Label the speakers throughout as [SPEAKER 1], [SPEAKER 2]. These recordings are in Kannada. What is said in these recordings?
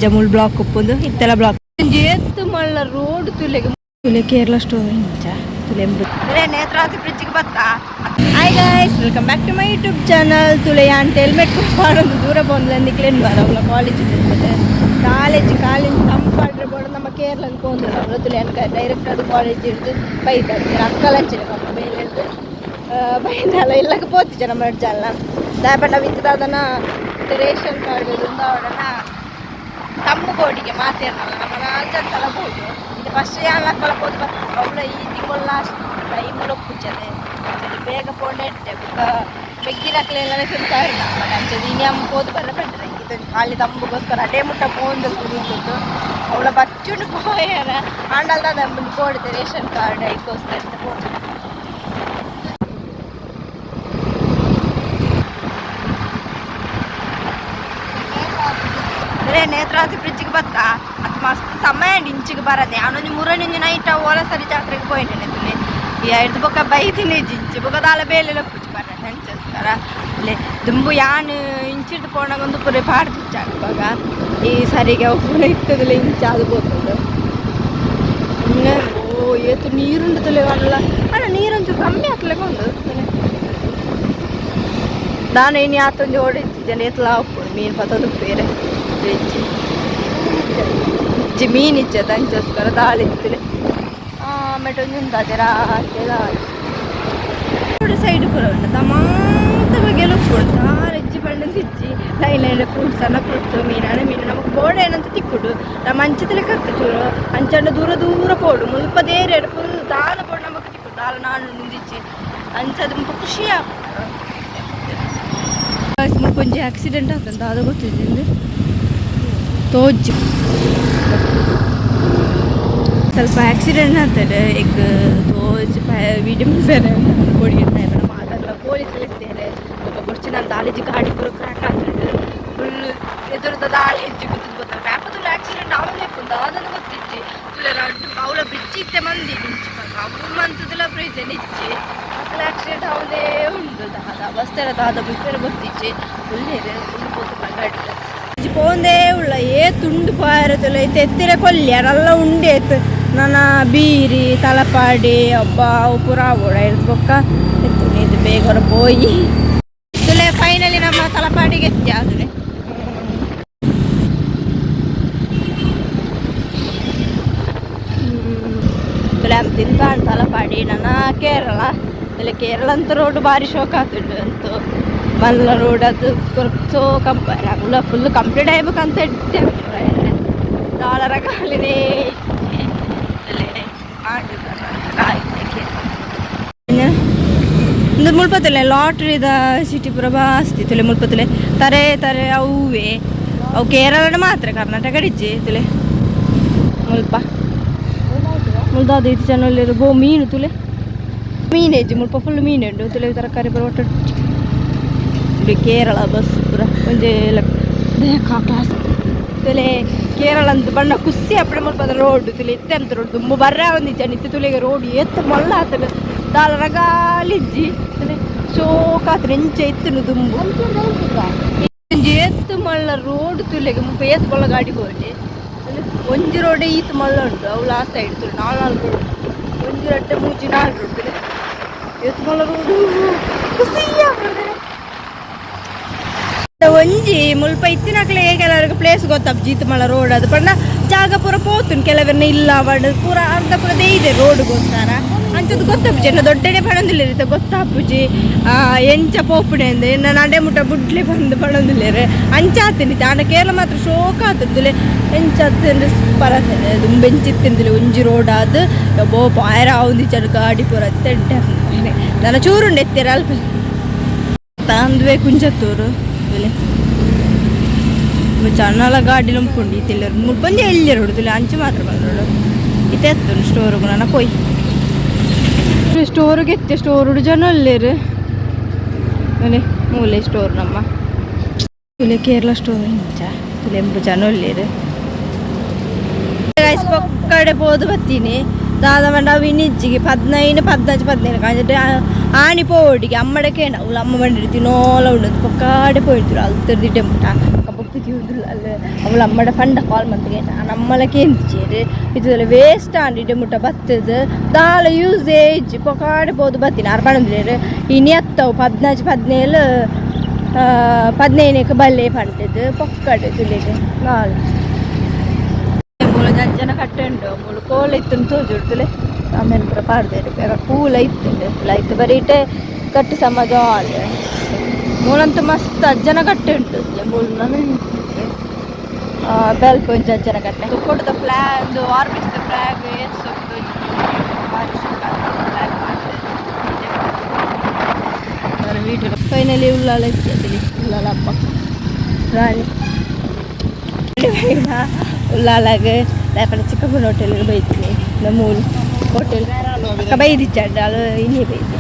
[SPEAKER 1] ಜಮೂಲ್ ಬ್ಲಾಕ್ ಉಪ್ಪುಂದು ಇತ್ತೆಲ್ಲ ಬ್ಲಾಕ್ ಏತ್ತು ಮಳ್ಳ ರೋಡ್ ತುಲೆ ಕೇರಳ ಸ್ಟೋರ್ ತುಲೆ ನೇತ್ರಾವತಿ ಬ್ರಿಡ್ಜಿಗೆ ಬತ್ತಾ. Hi guys, welcome back to my YouTube channel. ತುಲೆ ಅಂತ ಹೆಲ್ಮೆಟ್ ಕೊಡ್ಬಾರೊಂದು ದೂರ ಬಂದ್ಲಂದು ಕ್ಲೇನ್ ಬರೋಲ್ಲ ಕಾಲೇಜ್ ಕಾಲೇಜ್ ತಂಪಾಡ್ರೆ ಬೋಡ ನಮ್ಮ ಕೇರಳ ಹೋದ್ರೆ ತುಲೆ ಅನ್ಕ ಡೈರೆಕ್ಟ್ ಅದು ಕಾಲೇಜ್ ಹಿಡಿದು ಬೈತಾರೆ ಅಕ್ಕಲಂಚಿನ ನಮ್ಮ ಮೇಲೆ ಹಿಡಿದು ಬೈದಲ್ಲ ಇಲ್ಲಕ್ಕೆ ಪೋತಿದ್ದೆ ನಮ್ಮ ಅಜ್ಜಲ್ಲ ದಾಪಣ್ಣ ವಿತ್ತದನ್ನ ರೇಷನ್ ಕಾರ್ಡ್ ಅವಡನ್ನ ತಮ್ಮಗೋಡಿಗೆ ಮಾತೇನಲ್ಲ ನಮ್ಮ ನಾಲ್ಕಂತಲ್ಲ ಬೋದು ಇದು ಫಸ್ಟ್ ಯಾನಕ್ಕಲ್ಲ ಬೋದು ಅವಳ ಈ ತಿಂಗಳು ಲಾಸ್ಟ್ ಟೈಮಲ್ಲಿ ಒಪ್ಪುಚ್ಚದೆ ಬೇಗ ಪೋಂಡೆ ಇಟ್ಟೆ ಬೆಗ್ಗಿನಕ್ಲೆಲ್ಲ ತಿಂತಾ ಇರಲ್ಲ ಅಂಚದು ಇನಿ ಅಮ್ಮ ಹೋದು ಬರ ಬಂದ್ರೆ ಇದು ಅಲ್ಲಿ ತಮ್ಮಗೋಸ್ಕರ ಅಡೇ ಮುಟ್ಟ ಪೋಂದು ಕುಡಿದು ಅವಳ ಬಚ್ಚುಂಡು ಪೋಯಾರ ಆಂಡಲ್ದ ನಮ್ಮನ್ನು ಕೊಡುತ್ತೆ ರೇಷನ್ ಕಾರ್ಡ್ ಇದಕ್ಕೋಸ್ಕರ ಅಂತ ಪೋದು. ನೇತ್ರಾವತಿ ಬ್ರಿಡ್ಜಿಗೆ ಬತ್ತಾ ಅದು ಮಸ್ತ್ ಸಮಯ ಇಂಚಿಗೆ ಬರದೆ ಅವನೊಂದು ಮೂರನೇ ನೈಟ್ ಓಲ ಸರಿ ಜಾತ್ರೆಗೆ ಹೋಯ್ತೇನೆ ತುಲೆ ಈ ಐದು ಬೊಕ್ಕ ಬೈತೀನಿ ಇಂಚು ಬೊಕ್ಕದಾಲ ಬೇಲೆಲ್ಲ ಪುಚ್ಚಿ ಬರ ನೆಂಚೋಸ್ಕರ ಅಲ್ಲೇ ದುಂಬು ಯಾನು ಇಂಚಿಟ್ಟು ಪೋಣಗೊಂದು ಪುರೇ ಪಾಡ್ತಿಚ್ಚಾಗ ಇವಾಗ ಈ ಸರಿಗೆ ಒಬ್ಬನ ಇತ್ತದಿಲ್ಲ ಇಂಚು ಅದು ಬೋತದು ಓ ಏತು ನೀರುಂಡು ತುಲೆ ಅಲ್ಲ ಅಲ್ಲ ನೀರೊಂಚೂರು ಕಮ್ಮಿ ಹಾಕ್ಲಿಕ್ಕೊಂದು ನಾನು ಇನ್ನು ಯಾತೊಂದು ಓಡಿತ್ತಿದ್ದೇನೆ ಏತಲ ಹಾಕ್ಬೋದು ಮೀನು ಪತ್ತೊಂದು ಬೇರೆ ಇಜ್ಜಿ ಮೀನು ಇಚ್ಚದ ಅಂಚೋಸ್ಕರ ದಾಳಿತ್ತಲೆ ಆಮೇಲೆ ಒಂದು ಅದರ ಸೈಡ್ ಕೂಡ ಉಂಟು ತಮಾಂತ ಬಗೆಲ್ಲ ಉಪ್ಪುಂಟು ಇಜ್ಜಿ ಬಣ್ಣದ ಇಜ್ಜಿ ಲೈನ್ ಫ್ರೂಟ್ಸ್ ಅನ್ನ ಫ್ರೂಟ್ಸು ಮೀನು ನಮಗೆ ಬೋರ್ಡ್ ಏನಂತ ತಿಕ್ಕುಡು ನಮ್ಮ ಅಂಚದಲ್ಲಿ ಕತ್ತು ಚೂರು ಅಂಚಂಡ ದೂರ ಪೋಡು ಮುಲ್ಪ ದೇರೆ ಫುಲ್ ದಾಲ ಪೋಡು ನಮಗೆ ತಿಕ್ಕುಡು ದಾಲ ನಾನು ಮುಂದಿಚ್ಚಿ ಅಂಚದು ಮುಲ್ಪ ಖುಷಿ ಆಗ್ತಾರೆ ಕೊಂಚ ಆಕ್ಸಿಡೆಂಟ್ ಆಗ್ತಂತ ಅದು ಗೊತ್ತಿದ್ದಿಂದ ತೋಜ್ ಸ್ವಲ್ಪ ಆಕ್ಸಿಡೆಂಟ್ ಆಗ್ತದೆ ಈಗ ತೋಜ್ ವಿಡಿಯೋ ಬೇರೆ ಕೊಡಿರ್ತಾರೆ ಮಾತಾಡಲ್ಲ ಪೊಲೀಸಲ್ಲಿ ಇರ್ತಾರೆ ಸ್ವಲ್ಪ ಗೊತ್ತಿನ ದಾಳಿಜಿ ಗಾಡಿ ಪೂರ ಕ್ರ್ಯಾಕ್ ಆಗ್ತದೆ ಫುಲ್ ಎದುರದ ದಾಳಿ ಹೆಜ್ಜೆ ಗೊತ್ತಿದ್ದು ಬರ್ತಾರೆ ವ್ಯಾಪದಲ್ಲಿ ಆಕ್ಸಿಡೆಂಟ್ ಅವಳೇ ಕುಂದ ಅದನ್ನು ಗೊತ್ತಿಚ್ಚಿ ಅವಳ ಬ್ರಿಡ್ಜ್ ಇತ್ತೆ ಮಂದಿ ನಿಂಚಿಕೊಂಡು ಅವ್ರು ಮಂತದಲ್ಲ ಬ್ರಿಡ್ಜ್ ನಿಚ್ಚಿ ಅಸಲು ಆಕ್ಸಿಡೆಂಟ್ ಅವಳೇ ಉಂಟು ದಾದ ಬಸ್ತೆಲ್ಲ ದಾದ ಬಿಟ್ಟರೆ ಗೊತ್ತಿಚ್ಚಿ ಒಳ್ಳೆಯದು ಫುಲ್ ಹೋಗ್ತಲ್ಲ ಗಾಡಿ ಪೋಂದೇ ಉಳ್ಳ ತುಂಡು ಪಾರತಲ್ಲ ಐತೆ ಎತ್ತಿರ ಕೊಲ್ಯಾರಲ್ಲ ಉಂಡೇತ್ ನನ್ನ ಬೀರಿ ತಲಪಾಡಿ ಒಬ್ಬ ಪುರ ಓಡ ಇರ್ಬೇಕ ಎತ್ತು ಇದು ಬೇಗ ಪೋಯಿ ತುಲೆ ಫೈನಲಿ ನಮ್ಮ ತಲಪಾಡಿಗೆ ಎತ್ತಿ ಆದರೆ ತುಲೆ ತಿಂತಾಂಡು ತಲಪಾಡಿ ನನ್ನ ಕೇರಳ ಇಲ್ಲಿ ಕೇರಳ ಅಂತ ರೋಡ್ ಭಾರಿ ಶೋಕ ಆಗ್ತುಂಡು ಅಂತೂ ಮಲ್ಲ ರೋಡ್ ಅದು ಕೊರ್ಚೋ ಕಂಪಲ್ಲ ಫುಲ್ ಕಂಪ್ಲೀಟ್ ಆಗ್ಬೇಕಂತ ಇಟ್ಟೆ ಡಾಲರ ಕಾಲಿನೇ ಒಂದು ಮುಳ್ಪತ್ತಲೆ ಲಾಟ್ರಿದ ಸಿಟಿ ಪುರ ಬಾಸ್ತಿ ತುಲೆ ಮುಳ್ಪತ್ತಲೆ ತಾರೆ ಅವೇ ಅವು ಕೇರಳ ಮಾತ್ರ ಕರ್ನಾಟಕ ಡಿಜ್ಜಿ ತುಲೆ ಮುಲ್ಪ ಮುಳ್ದಾದ ಇದು ಚೆನ್ನಲ್ಲಿರೋ ಬೋ ಮೀನು ತುಲೆ ಮೀನೇಜಿ ಮುಲ್ಪ ಫುಲ್ ಮೀನು ಉಂಟು ತುಲೆ ತರಕಾರಿ ಬರೋ ಒಟ್ಟು ಕೇರಳ ಬಸ್ ಪೂರ ಒಂಜೆ ಕ್ಲಾಸ್ ತುಲೆ ಕೇರಳ ಅಂತ ಬಣ್ಣ ಖುಷಿ ಅಪ್ಪಡೆ ಮುಲ್ಪ ರೋಡ್ ತುಲೆ ಎತ್ತೆ ಅಂತ ರೋಡ್ ತುಂಬ ಬರ್ರ ಒಂದಿಜ್ಜ ನಿತ್ಯ ತುಲೆಗೆ ರೋಡ್ ಎತ್ತು ಮಲ್ಲ ಆತನ ದಾಲ ರಗಾಲಿಜ್ಜಿ ತುಲೆ ಶೋಕಾತ್ರ ಎಂಚೆ ಎತ್ತನು ದುಂಬು ಎತ್ತು ಮಲ್ಲ ರೋಡ್ ತುಲೆಗೆ ಮುಲ್ಪ ಎತ್ತು ಮಲ್ಲ ಗಾಡಿ ಹೋಗಿ ಒಂಜಿ ರೋಡೇ ಈತು ಮಲ್ಲ ಉಂಟು ಅವಳು ಆ ಸೈಡ್ ತುಲೆ ನಾಲ್ಕು ರೋಡ್ ಒಂಜಿ ರಟ್ಟೆ ಮೂಜಿ ನಾಲ್ಕು ರೋಡ್ ತುಲೆ ಎತ್ತು ಮಲ್ಲ ರೋಡು ಖುಷಿ ಒಂಜಿ ಮುಲ್ಪ ಇತ್ತಿನಕ್ಲೆ ಕೆಲವರಿಗೆ ಪ್ಲೇಸ್ ಗೊತ್ತಪ್ಪ ಜೀತಮಳ ರೋಡ್ ಅದು ಪಂಡ ಜಾಗ ಪೂರ ಪೋತುಂಡು ಕೆಲವರನ್ನ ಇಲ್ಲ ಬಡ್ ಪೂರ ಅರ್ಧ ಪೂರ ಇದೆ ರೋಡ್ಗೋಸ್ಕರ ಅಂಚದು ಗೊತ್ತಪ್ಪುಜಿ ಎನ್ನ ದೊಡ್ಡಡೆ ಪಣೊಂದಿಲ್ಲಿರುತ್ತೆ ಗೊತ್ತಪ್ಪುಜಿ ಎಂಚ ಪೋಪುಡೆ ಅಂದೆ ಎನ್ನ ನಡೆ ಮುಟ್ಟ ಬುಡ್ಲೆ ಬಂದು ಪಣೊಂದಿಲ್ಲೇರೆ ಅಂಚಾತೀನಿ ಆಂಡ ಕೇರಳ ಮಾತ್ರ ಶೋಕ ಆತಂದಿಲೆ ಎಂಚಂದ್ರೆ ಪರಸೆ ಅದು ಬೆಂಚಿತ್ತಿಂದಿಲ್ಲ ಒಂಜಿ ರೋಡ್ ಅದು ಬೋ ಪಾಯರ ಒಂದಿ ಚಡ್ ಗಾಡಿ ಪೂರ ತೆಂಟೆ ನನ್ನ ಚೂರುಂಡು ಎತ್ತೀರ ಅಲ್ಪ ತಂದ್ವೆ ಕುಂಚತ್ತೂರು ಚನ್ನಲ ಗಾಡಿ ನಂಬ್ಕೊಂಡು ಇತ್ತಿಲ್ಲ ಬಂದು ಎಲ್ಲಿ ಹೊಡ್ದಿಲ್ಲ ಅಂಚೆ ಮಾತ್ರ ಬಂದು ಇತ್ತೆ ಎತ್ತು ಸ್ಟೋರ್ಗು ನನ್ನ ಪೋಯ್ ಸ್ಟೋರ್ಗೆ ಎತ್ತೆ ಸ್ಟೋರ್ ಹುಡು ಜನ ಅಲ್ಲೇರು ಅಲ್ಲೇ ಮೂಲೆ ಸ್ಟೋರ್ ನಮ್ಮ ತುಲೆ ಕೇರಳ ಸ್ಟೋರ್ ಇಂಚ ತುಲೆ ಎಂಬು ಜನ ಅಲ್ಲೇರು ಕಡೆ ಹೋದು ಬರ್ತೀನಿ ದಾದ ಮಂಡ ವಿನಿಜ್ಜಿಗೆ 15 ಕಾಂಜೆ ಆಣಿ ಪೋಡಿಗೆ ಅಮ್ಮಡಕ್ಕೆ ನಾವು ಅಮ್ಮ ಬಂದಿರ್ತೀವಿ ನೋಲ ಉಂಡದು ಪಕ್ಕಾಡೆ ಪೋಯಿರ್ತೀರು ಅಲ್ತರ್ದಿಟ್ಟೆ ಮುಟ್ಟ ಬದುಕಿ ಉಂಟು ಅಲ್ಲ ಅವಳು ಅಮ್ಮಡ ಫಂಡ ಕಾಲ್ ಮಾಡ್ತೀವಿ ನಮ್ಮಲಕ್ಕೆ ಎಂಚೇರು ಇದು ವೇಸ್ಟ್ ಆಂಡಿಡೆ ಮುಟ್ಟ ಬತ್ತದು ದಾಲ ಯೂಸೇಜ್ ಪೊಕಾಡ್ಬೋದು ಬತ್ತೀನಿ ಅರ್ಬಂದ್ರೆ ಇನಿ ಹತ್ತವು 14 15 ಬಲ್ಲೆ ಪಂಟದು ಪೊಕ್ಕಡೆ ತುಳಿಗೆ ನಾಲ್ ಮೂಲ ಜನ ಕಟ್ಟುಂಡು ಮೂಲ ಕೋಲ ಇತ್ತು ತೋಜುಡ್ತಲೆ ಆಮೇಲೆ ಪೂರ ಪಾಡ್ದೇರು ಬೇಗ ಕೂಲ ಇತ್ತು ಲೈಕ್ ಬರೀಟೆ ಕಟ್ಟು ಸಮಾಜ ಆಲ್ ಮೂಲಂತೂ ಮಸ್ತ್ ಅಜ್ಜನ ಕಟ್ಟೆ ಉಂಟು ಮೂಲ ಬೆಲ್ಪ ಒಂಚು ಅಜ್ಜನ ಕಟ್ಟೆ ಕೊಟ್ಟದ ಫ್ಲಾಗ್ ಆರ್ಬಿಸಿದ ಫ್ಲಾಗ್ വീട്ടിൽ ഫൈനലി ഉള്ളാളെ എത്തിയതിൽ ഉള്ളാള അപ്പ ರಾಣಿ ಉಳ್ಳಾಲಾಗೆ లేకపోతే చిక్కపూడి హోటల్కి పోయింది మూడు హోటల్ ఒక బయట ఇచ్చాడు వాళ్ళు ఇన్ని పోయింది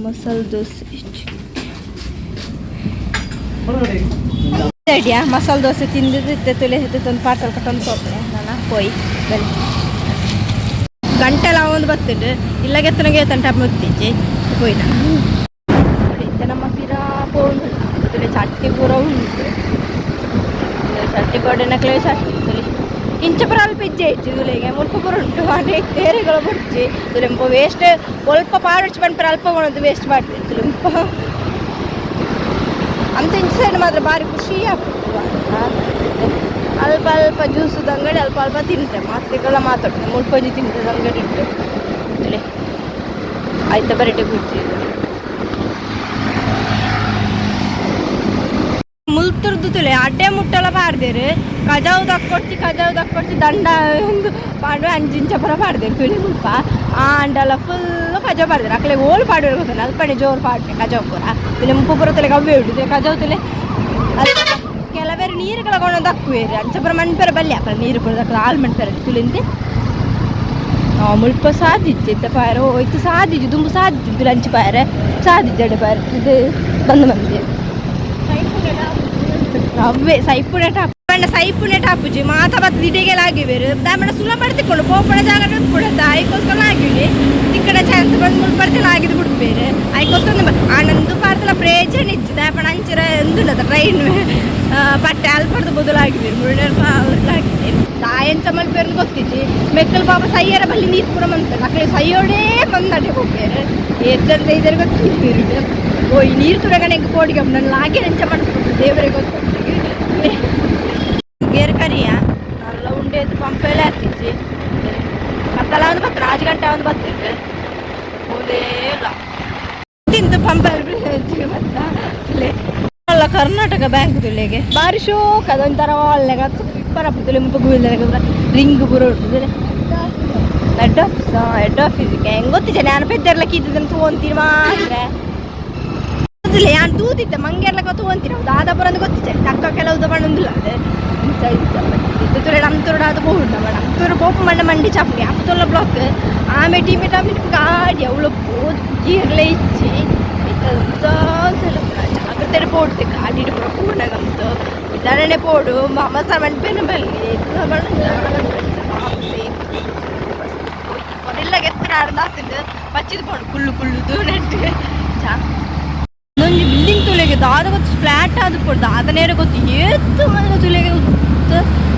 [SPEAKER 1] ಮಸಾಲೆ ದೋಸೆ ಐಡಿಯಾ ಮಸಾಲೆ ದೋಸೆ ತಿಂದಿದ್ದು ತುಲೆ ಒಂದು ಪಾರ್ಸಲ್ ಕಟ್ಟೊಂದು ಹೋಗ್ತೇನೆ ನಾನು ಹೋಯ್ ಬನ್ನಿ ಗಂಟೆಲ್ಲ ಒಂದು ಬರ್ತದೆ ಇಲ್ಲ ಗೆತ್ತನಗೆ ತಂಟ ಮುತ್ತೀಚೆ ಹೋಯ್ನ ನಮ್ಮ ಪಿರಾ ಪೋಂದು ತುಲೆ ಚಟ್ಟಿ ಪೂರ ಉಂಟು ಚಟ್ಟಿ ಪೌಡರ್ನಕ್ಲೇ ಚಟ್ಟಿ ತುಲೆ ಇಂಚಪುರ ಅಲ್ಪ ಇಜ್ಜೆ ಇತ್ತು ತುಲೆಗೆ ಮುಲ್ಪ ಪೂರ ಉಂಟು ಅದೇ ತೇರೆಗಳು ಬಿಡ್ಚಿ ತುಲೆಂಪ ವೇಸ್ಟ್ ಸ್ವಲ್ಪ ಪಾಡಚ್ಚಿ ಬಂದ್ಪರ ಅಲ್ಪ ಮಾಡೋದು ವೇಸ್ಟ್ ಮಾಡ್ತೀವಿ ತುಲೆಂಪ ಅಂತ ಇಂಚ ಸೈಡ್ ಮಾತ್ರ ಭಾರಿ ಖುಷಿ ಆಗ್ತದೆ ಅಲ್ಪ ಅಲ್ಪ ಜ್ಯೂಸದ ಅಂಗಡಿ ಅಲ್ಪ ಅಲ್ಪ ತಿಂತೆ ಮಾತ್ರೆಗಳ ಮಾತಾಡ್ತೇನೆ ಮುಳ್ಪಂಜಿ ತಿಂತದ ಅಂಗಡಿ ಉಂಟು ತುಲೆ ಆಯ್ತಾ ಬರಟೆ ಕೂರ್ತಿ ಮುಲ್ತುರ್ದು ತುಲೆ ಅಡ್ಡೆ ಮುಟ್ಟಲ ಪಾಡ್ದೇರು ಕಜಾವು ದಕ್ಕೊಡ್ತಿ ದಂಡ ಒಂದು ಪಾಡು 5 ಇಂಚ ಪರ ಪಾಡ್ದೇರು ತುಳಿ ಮುಲ್ಪ ಆ ಅಂಡಲ ಫುಲ್ಲು ಕಜಾವು ಪಾಡ್ದೇರು ಅಕ್ಕಲೆ ಓಲ್ ಪಾಡುವರು ಗೊತ್ತಲ್ಲ ಅಲ್ಪಣೆ ಜೋರು ಪಾಡ್ನೆ ಕಜಾವು ಪೂರ ತುಲೆ ಮುಪ್ಪು ಪೂರ ತುಲೆ ಕವ್ವೆ ಉಂಟು ಕಜಾವು ತುಲೆ ಕೆಲವೇರು ನೀರುಗಳ ಕೊಂಡೊಂದು ಹಾಕುವೇರಿ ಅಂಚಪುರ ಮಣ್ಪೆರ ಬಲ್ಲೆ ಹಾಕಲ್ಲ ನೀರು ಬರೋದಕ್ಕೆ ಹಾಲು ಮಣ್ಪೆರ ತುಳಿಂತೆ ಮುಲ್ಪ ಸಾಧಿಜ್ಜೆ ಪಾಯರ ಹೋಯ್ತು ಸಾಧಿಜು ದುಂಬು ಸಾಧಿದ್ದು ಲಂಚ್ ಪಾಯರೆ ಸಾಧಿಜ್ಜಡೆ ಪಾಯರ ಇದು ಬಂದು ಮಂದಿ ಅವೇ ಸೈಪುಣೆ ಟಾಪ್ ಸೈಪುಣೆ ಟಾಪುಜಿ ಮಾತಾ ಬತ್ತು ದಿಡೆಗೆಲ್ಲ ಆಗಿವೇರು ದಾಮಣ ಸುಲ ಪಡ್ತಿಕೊಂಡು ಪೋಪಣ ಜಾಗ ಬಿಡ್ಬಿಡತ್ತ ಐಕೋಸ್ಕರ ಆಗಿವಿ ತಿಕ್ಕಡ ಚಾನ್ಸ್ ಬಂದು ಮುಳ್ಪಡ್ತೆಲ್ಲ ಆಗಿದ್ದು ಬಿಡ್ಬೇರೆ ಐಕೋಸ್ಕರ ಆನಂದು ಪಾರ್ತಲ ಪ್ರೇಜನ್ ಇತ್ತು ದಾಪಣ ಅಂಚಿರ ಎಂದುಲ್ಲದ ಟ್ರೈನ್ ಪಟ್ಟೆ ಅಲ್ಪಡ್ದು ಬದಲಾಗಿವೇರು ಮುರುಡಾಗಿದೆ ತಾಯಂತ ಮಲ್ಪೇರ್ದು ಗೊತ್ತಿತ್ತು ಮೆಕ್ಕಲ್ ಪಾಪ ಸೈಯರ ಬಲ್ಲಿ ನೀರು ಪೂರ ಮಂತಾರೆ ಅಕ್ಕಡೆ ಸೈಯೋಡೇ ಬಂದಡೆ ಹೋಗ್ಬೇರೆ ಎದ್ದಂತ ಇದರ ಗೊತ್ತಿದ್ದೀರಿ ಓ ಈ ನೀರು ತುರಗಣೆಗೆ ಕೋಡಿಗೆ ನನ್ನ ಹಾಗೆ ನೆಂಚ ಮಾಡಿಸ್ಬಿಟ್ಟು ದೇವರಿಗೆ ಗೊತ್ತು ಗೇರ್ ಕರಿಯ ಎಲ್ಲ ಉಂಡೆದು ಪಂಪೆಲ್ಲ ಹತ್ತಿಚ್ಚಿ ಮತ್ತೆಲ್ಲ ಒಂದು ಬತ್ತು ರಾಜಗಂಟೆ ಒಂದು ಬತ್ತಿತ್ತು ಹೋದೇ ಇಲ್ಲ ತಿಂತು ಪಂಪಲ್ಲಿ ಅಲ್ಲ ಕರ್ನಾಟಕ ಬ್ಯಾಂಕ್ ತುಲೆಗೆ ಭಾರಿ ಶೋಕ್ ಅದೊಂಥರ ಒಳ್ಳೆಗ ಇಪ್ಪರಪ್ಪ ತುಲೆ ಮುಪ್ಪು ರಿಂಗ್ ಪೂರ ಉಂಟು ಹೆಡ್ ಆಫೀಸಿಗೆ ಹೆಂಗೆ ಗೊತ್ತಿದ್ದೆ ನಾನು ಪೆದ್ದರ್ಲಕ್ಕೆ ಇದ್ದಿದ್ದನ್ನು ತೊಗೊಂತೀನಿ ಮಾತ್ರ ನಾನು ತೂತಿದ್ದೆ ಮಂಗೆರ್ಲಕ್ಕ ತೊಗೊಂತೀನಿ ದಾದಾಪುರ ಅಂತ ಗೊತ್ತಿದ್ದೆ ತಕ್ಕ ಕೆಲವು ತಗೊಂಡಿಲ್ಲ ಅದೇ ತುರೆ ನಮ್ತೂರು ಅದು ಬಹುದು ನಮ್ತೂರು ಪೋಪ ಮಣ್ಣ ಮಂಡಿ ಚಾಪಡಿ ಅಪ್ಪತೊಲ್ಲ ಬ್ಲಾಕ್ ಆಮೆ ಟೀಮೆ ಗಾಡಿ ಅವಳು ಜೀರ್ಲೆ ಇಚ್ಚಿ ಜಾಗ್ರತೆ ಪೋಡ್ತೆ ಗಾಡಿ ಪೂರ್ಣಗಂತು ವಿಧಾರಣೆ ಪೋಡು ಮಸಾಲ ಮಂಡ್ಪೇನ ಬಲ್ಲಿ ಅದೆಲ್ಲ ಗೆತ್ತರ ಅರ್ಧಾಗ್ತದೆ ಪಚ್ಚಿದ ಪೋಡು ಕುಳ್ಳುದು ನೆಟ್ಟು ಒಂದೊಂದು ಬಿಲ್ಡಿಂಗ್ ತುಲೆಗೆ ದಾದ ಗೊತ್ತು ಫ್ಲ್ಯಾಟ್ ಆದ ಪೋಡು ದಾದ ನೇರ ಗೊತ್ತು ಏತ್ತು ಮನೆ ತುಲೆಗೆ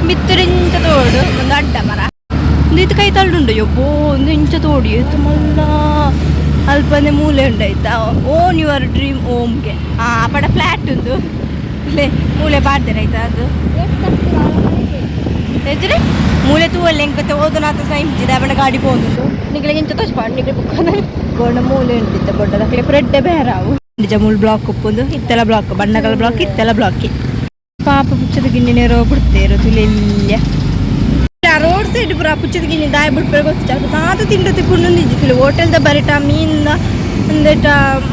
[SPEAKER 1] ಮಿತ್ತರಿಂಚ ತೋಡು ಒಂದು ಅಡ್ಡ ಮರ ಒಂದು ಇದು ಕೈ ತಳ್ಳುಂಡು ಯಬ್ಬೋ ಒಂದು ಇಂಚ ತೋಡಿ ಏತು ಮಲ್ಲ ಅಲ್ಪನೇ ಮೂಲೆ ಉಂಡಾಯ್ತಾ ಓನ್ ಯುವರ್ ಡ್ರೀಮ್ ಓಮ್ಗೆ ಪಡ ಫ್ಲ್ಯಾಟ್ ಉಂದು ಇಲ್ಲೇ ಮೂಲೆ ಬಾರ್ದೇನೆ ಆಯ್ತಾ ಅದು ಹೆಜ್ರೆ ಮೂಲೆ ತೂವಲ್ಲಿ ಹೆಂಗೆ ಓದನಾಥ ಸೈಂಚಿದೆ ಅವನ ಗಾಡಿ ಹೋಗುದು ನಿಗಳಿಗೆ ಇಂಚ ತೋಚ್ಪಾಡು ನಿಮಗೆ ಬುಕ್ಕನ ಗೋಣ ಮೂಲೆ ಉಂಟಿದ್ದ ಬೊಡ್ಡದ ಕಡೆ ಫ್ರೆಡ್ಡೆ ಬೇರಾವು ನಿಜ ಮೂಲ ಬ್ಲಾಕ್ ಉಪ್ಪೊಂದು ಇತ್ತೆಲ್ಲ ಬ್ಲಾಕ್ ಬಣ್ಣಗಳ ಬ್ಲಾಕ್ ಇತ್ತೆಲ್ಲ ಬ್ಲಾಕಿ ಪಾಪ ಪುಚ್ಚದ ಗಿಣ್ಣೆನೇರೋ ಬಿಡ್ತೇರೋ ತುಲೆಲ್ಲ ರೋಡ್ ಸೈಡ್ ಪೂರ ಪುಚ್ಚದ ಗಿಣ್ಣೆ ದಾಯ ಬಿಡ್ಬೇಡ ಗೊತ್ತಿತ್ತು ತಾತ ತಿಂಡ ತಿಕ್ಕೊಂಡು ಹೋಟೆಲ್ದ ಬರಿಟ ಮೀನಿಂದ ಒಂದೇಟ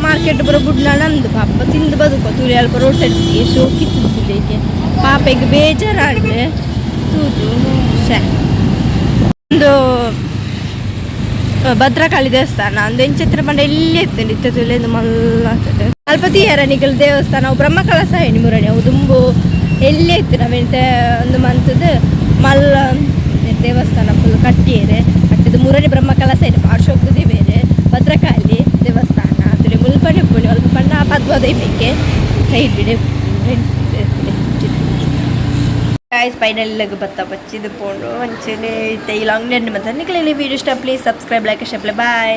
[SPEAKER 1] ಮಾರ್ಕೆಟ್ ಬರೋ ಬುಡ್ನ ನಂದು ಪಾಪ ತಿಂದು ಬದುಕೋ ತುಳಿ ಅಲ್ಪ ರೋಡ್ ಸೈಡ್ ಶೋಕಿತ್ತು ತುಳಿಗೆ ಪಾಪ ಈಗ ಬೇಜಾರಾಗಿದೆ ತೂತು ಒಂದು ಭದ್ರಕಾಳಿ ದೇವಸ್ಥಾನ ಒಂದು ಎಂಚಿತ್ರ ಬಂಡ ಎಲ್ಲಿ ಎತ್ತಂడి ಇತ್ತ ತುಳಿದು ಮಲ್ಲ ಅಲ್ಪ ತೀಯರ ನಿಗಲ್ ದೇವಸ್ಥಾನ ಅವು ಬ್ರಹ್ಮಕಲಸ ಮುರಣಿ ಅವು ದುಂಬು ಎಲ್ಲಿ ಎತ್ತು ನಾವೆಂತ ಒಂದು ಮಂತದ ಮಲ್ಲ ದೇವಸ್ಥಾನ ಫುಲ್ ಕಟ್ಟಿಯರೆ ಕಟ್ಟಿದ ಮೂರನೇ ಬ್ರಹ್ಮಕಲಸ ಇದೆ ಪಾರ್ಶ್ವೋಕ್ತದೆ ಬೇರೆ ಭದ್ರಕಾಳಿ ದೇವಸ್ಥಾನ ತುಳಿ ಮುಲ್ಪನೆ ಪುಣಿ ಅಲ್ಪ ಬಣ್ಣ ಪದ್ವದೈಬೇಕೆ ಸೈಡ್ ವಿಡಿಯೋ गाइस फाइनली लग बत्ता बच्ची द पोंडो अंचले ते लॉन्ग नेट में तने के लिए video stop please subscribe like share bye.